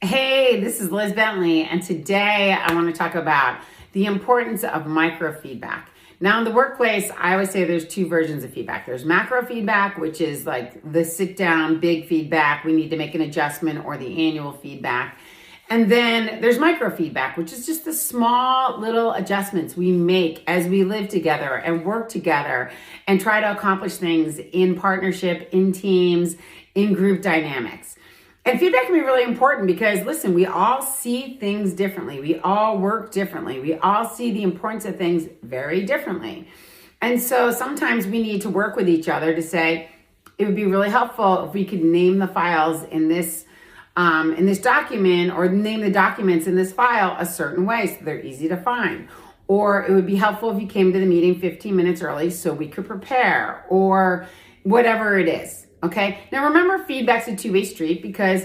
Hey, this is Liz Bentley, and today I want to talk about the importance of microfeedback. Now, in the workplace, I always say there's two versions of feedback. There's macro feedback, which is like the sit down, big feedback, we need to make an adjustment, or the annual feedback. And then there's micro feedback, which is just the small little adjustments we make as we live together and work together and try to accomplish things in partnership, in teams, in group dynamics. And feedback can be really important because, listen, we all see things differently. We all work differently. We all see the importance of things very differently. And so sometimes we need to work with each other to say, it would be really helpful if we could name the files in this document, or name the documents in this file a certain way so they're easy to find. Or it would be helpful if you came to the meeting 15 minutes early so we could prepare, or whatever it is. Okay. Now remember, feedback's a two-way street because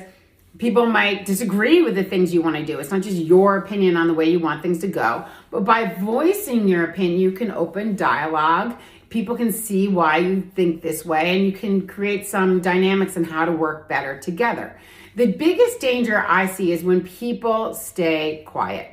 people might disagree with the things you want to do. It's not just your opinion on the way you want things to go, but by voicing your opinion, you can open dialogue. People can see why you think this way, and you can create some dynamics on how to work better together. The biggest danger I see is when people stay quiet.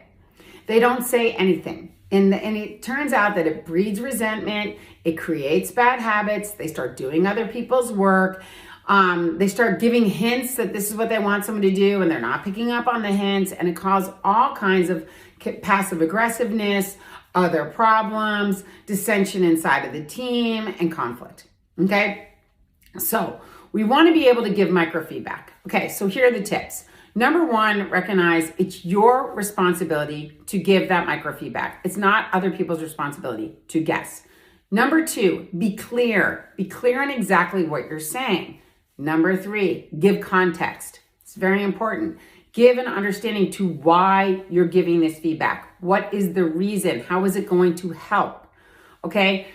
They don't say anything. And it turns out that it breeds resentment. It creates bad habits. They start doing other people's work. They start giving hints that this is what they want someone to do, and they're not picking up on the hints. And it causes all kinds of passive aggressiveness, other problems, dissension inside of the team, and conflict. Okay? So we want to be able to give microfeedback. Okay, so here are the tips. Number one, recognize it's your responsibility to give that microfeedback. It's not other people's responsibility to guess. Number two, be clear. Be clear on exactly what you're saying. Number three, give context. It's very important. Give an understanding to why you're giving this feedback. What is the reason? How is it going to help? Okay.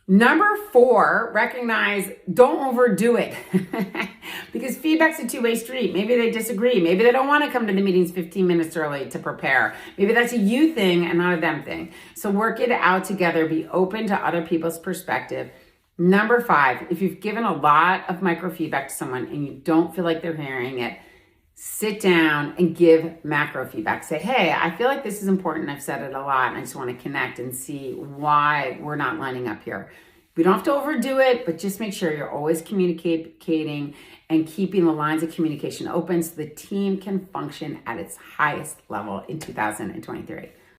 Number four, recognize, don't overdo it. Because feedback's a two-way street. Maybe they disagree. Maybe they don't want to come to the meetings 15 minutes early to prepare. Maybe that's a you thing and not a them thing. So work it out together. Be open to other people's perspective. Number five, if you've given a lot of microfeedback to someone and you don't feel like they're hearing it, sit down and give macro feedback. Say, hey, I feel like this is important. I've said it a lot, and I just want to connect and see why we're not lining up here. We don't have to overdo it, but just make sure you're always communicating and keeping the lines of communication open so the team can function at its highest level in 2023.